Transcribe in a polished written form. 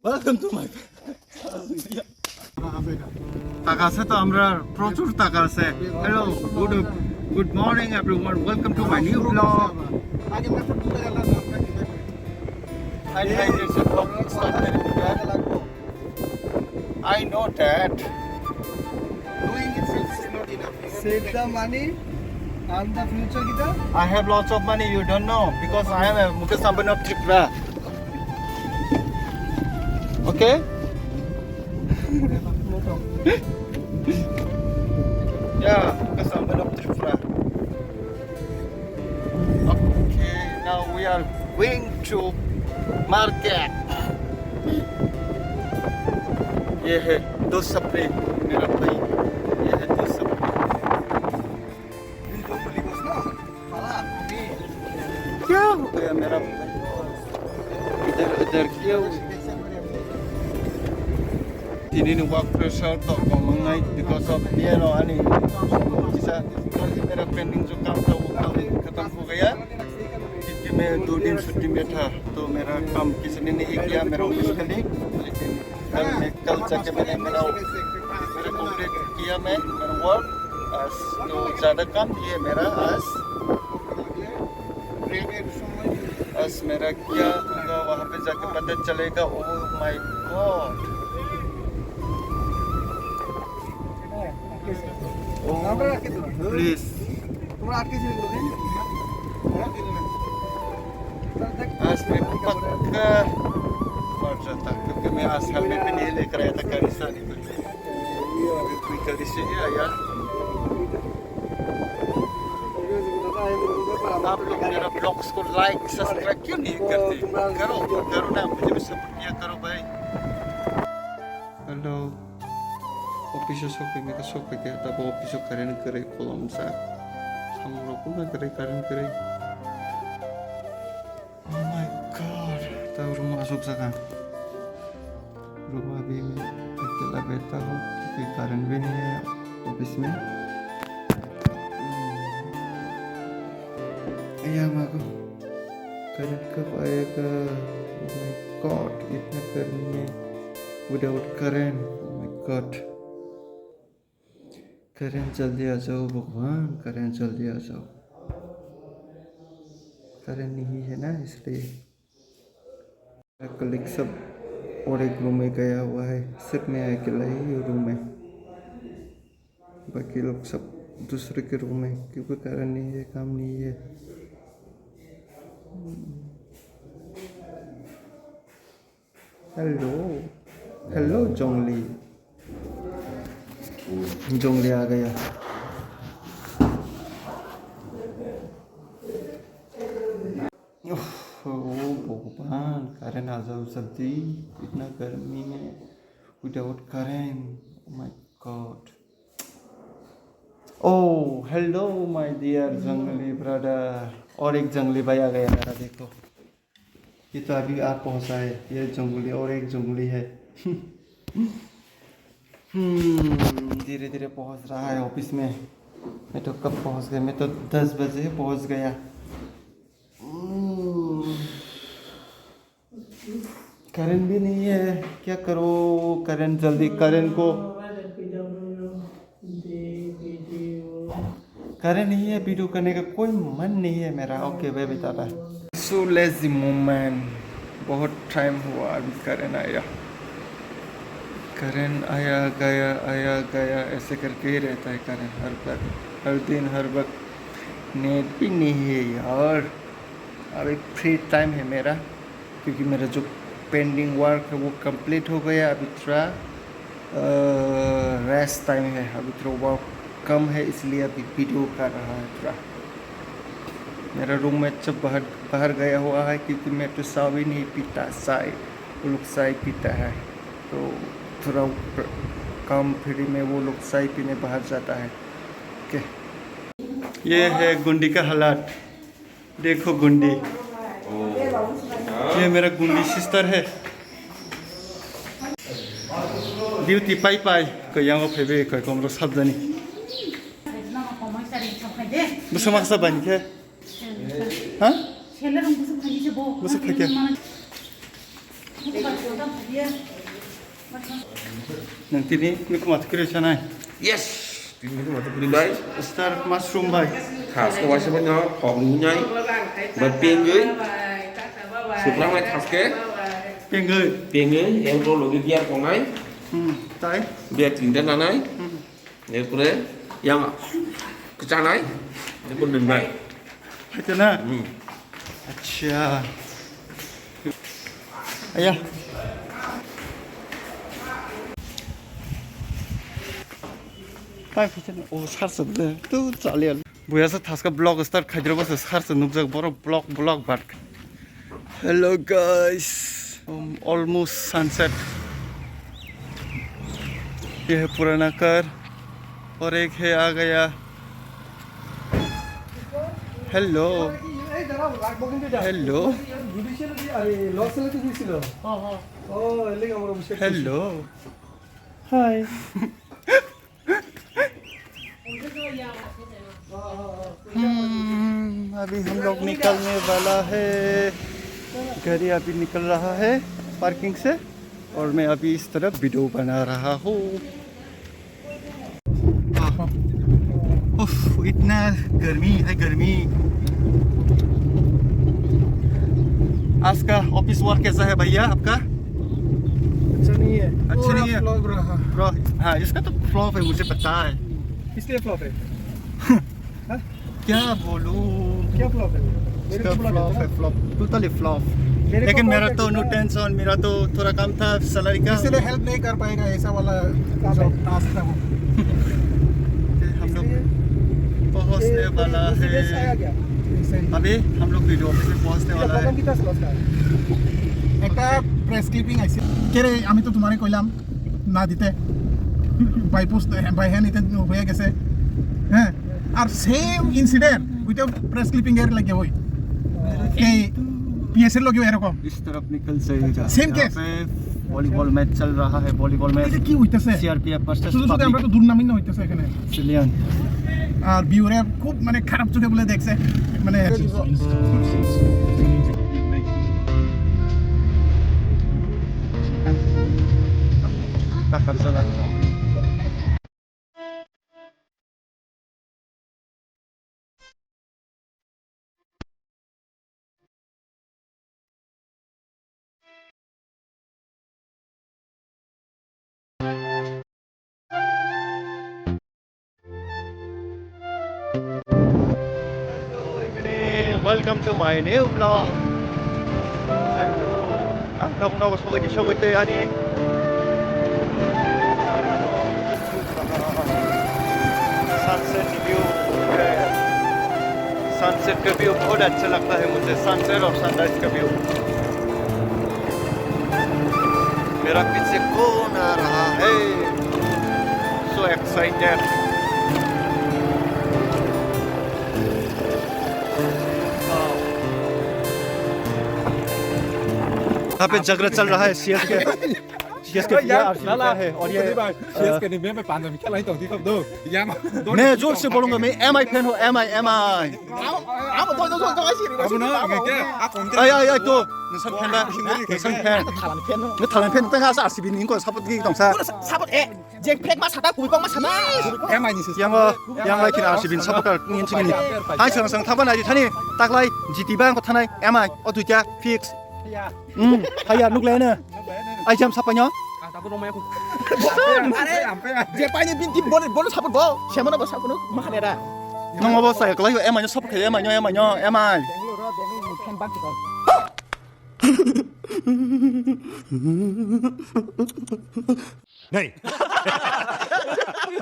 Welcome to my টাকা আছে তো আমরা প্রচুর টাকা আছে hello good morning everyone welcome to my new blog I know that Doing itself is not enough. Save the money and the future kita. I have lots of money you don't know because I am a Mukesh Ambani of Tripura okay yeah Mukesh Ambani of Tripura okay now we are going to market ये है दो सपने मेरा भाई ये है दो सपने This don't believe us now. Salah, me. क्या हो गया मेरा इधर इधर क्यों ini work pressure to mengenai because of dia no ani bisa मेरा पेंडिंग जो काम था वो कल खत्म हो गया क्योंकि मैं 2 दिन छुट्टी में था तो मेरा काम किसी ने नहीं किया मेरा ऑफिस का नहीं लेकिन कल जाके मैंने मेरा कंप्लीट किया मैं मेरा वर्क आज तो ज़्यादा काम नहीं है मेरा आज मेरा क्या होगा वहाँ पे जाके पता चलेगा ओह माय गॉड আমরা রাখতে দেব प्लीज তোমরা আটকে ছিলে গুলো आज मैं पक्का मर जाता क्योंकि मैं आज हेलमेट भी नहीं लेकर आया था गाड़ी से आने के लिए कोई गाड़ी से ही आया आप लोग मेरा ब्लॉग्स को लाइक सब्सक्राइब क्यों नहीं करते करो करो ना मुझे भी सपोर्ट किया करो भाई हेलो ऑफिस से मैं तो शॉप पे गया था वो ऑफिस करें करे कॉलम सा हम लोग को ना करे करें करे oh my god tahu rumah masuk sekarang rumah भी मैं अकेला बैठा हूँ कोई कारण भी नहीं है ऑफिस में ayam aku करंट कब आएगा oh my god इतना गर्मी है without current oh my god current जल्दी आ जाओ भगवान करंट जल्दी आ जाओ करंट नहीं है ना इसलिए मेरा कलीग सब और एक रूम में गया हुआ है सिर्फ मैं अकेला ही रूम में बाकी लोग सब दूसरे के रूम में क्योंकि करंट नहीं है काम नहीं है हेलो हेलो जोंगली जोंगली आ गया भगवान करंट आ जाओ जल्दी इतना गर्मी में without current my God oh hello my dear जंगली ब्रदर और एक जंगली भाई आ गया मेरा देखो ये तो अभी आप पहुंचा है ये जंगली और एक जंगली है धीरे धीरे पहुंच रहा है ऑफिस में मैं तो कब पहुंच गया मैं तो 10 बजे पहुंच गया करंट भी नहीं है क्या करो करंट जल्दी करंट को करंट नहीं है वीडियो करने का कोई मन नहीं है मेरा ओके वे बता रहा है सो लेजी मोमेंट बहुत टाइम हुआ अभी करंट आया गया ऐसे करके ही रहता है करंट हर दिन हर वक्त नेट भी नहीं है यार अभी फ्री टाइम है मेरा क्योंकि मेरा जो पेंडिंग वर्क है वो कंप्लीट हो गया अभी थोड़ा रेस्ट टाइम है अभी थोड़ा वर्क कम है इसलिए अभी वीडियो कर रहा है थोड़ा मेरा रूममेट सब बाहर गया हुआ है क्योंकि मैं तो चाय भी नहीं पीता चाय वो लोग चाय पीता है तो थोड़ा काम फ्री में वो लोग चाय पीने बाहर जाता है ओके ये है गुंडी का हालात देखो गुंडी ये मेरा गुंडी सिस्टर है ड्यूटी पाई कहीं फैबे कम साबजानी 무슨 막사 바니게? हाँ? 무슨 파기야? Nanti ni mat kira sana. Yes. Tìm cái mà tôi đi đấy. Star mushroom bay. Thảo cái quái sao nó hòm nhảy. Mà tiền dưới. Sụp lắm này thảo kế. Piang người. Tiền dưới em rồi lột đi còn ấy. Tai. Biar tindan là ấy. Nếu có đấy, yang ạ. Cái trang ấy. Cái con đừng này. Macam mana? Acha. Ayah. काय फिचन ओ सारस दे तू चालेल बुयासा थासका blog start खाइद्रो बस सारस नुकजक बरो blog बाट hello guys almost sunset ये है पुराना कर और एक है आ गया हेलो हेलो हेलो हाय अभी हम लोग निकलने वाला है गाड़ी अभी निकल रहा है पार्किंग से और मैं अभी इस तरफ वीडियो बना रहा हूँ इतना गर्मी है गर्मी आज का ऑफिस वर्क कैसा है भैया आपका अच्छा नहीं है अच्छा नहीं है फ्लॉप रहा हाँ इसका तो फ्लॉप है मुझे पता है इसलिए फ्लॉप है क्या बोलूं क्या फ्लॉप है इसका फ्लॉप है फ्लॉप टोटली फ्लॉप लेकिन मेरा तो नो टेंशन मेरा तो थोड़ा कम था सैलरी का इसलिए हेल्प नहीं कर पाएगा ऐसा वाला टास्क था वो हम लोग पहुंचने वाला है अभी हम लोग वीडियो ऑफिस में पहुंचने वाला है একটা প্রেস ক্লিপিং আইছে কেরে আমি তো তোমারে কইলাম না দিতে বাই পোস্ট বাই হ্যান্ড এটা হয়ে গেছে হ্যাঁ আর সেম ইনসিডেন্ট ওইটা প্রেস ক্লিপিং এর লাগে হই এই পিএস এর লগে এরকম इस तरफ निकल जाएगा Same case? यहाँ पे वॉलीबॉल मैच चल रहा है वॉलीबॉल मैच এটা কি হইতাছে सीआरपीएफ वर्सेस শুধু শুধু আমরা তো দুর্নামিন হইতাছে এখানে चिलियन আর বিউরে খুব মানে খারাপ চোখে বলে দেখছে মানে टक्कर चला Welcome to my new vlog. Ang tawag ko sa show ito yani. Sunset view sunset का व्यू बहुत अच्छा लगता है मुझे सनसेट और सनराइज का व्यू मेरा पीछे कौन आ रहा है सो एक्साइटेड यहाँ पे झगड़ा चल रहा है सीएसके का है और ये सीएसके ने मैं पान में खेला ही तो थी कब दो या मैं जोर से बोलूंगा मैं एमआई फैन हूँ एमआई आप तो अब ना क्या आप आई तो नसन फैन नसन फैन मैं थालन फैनตั้ง5 RCBนี่ก่อนซัพพอร์ตกี่ต้องซะ 사봇 에 잭팩 마 사다 구이빵 마 사다 에마이 니스 yang lai kin RCB support ngin chingin hai sang sang thaban ai thani taklai GT bang ko thanai MI otuja fix haya nuk le na ai jam sapanya 제 빠니 빈팀 뭐를 사봇 뭐 셰머나 뭐 사고는 마하네라 nong bo sai ko lai MI no support MI MI नहीं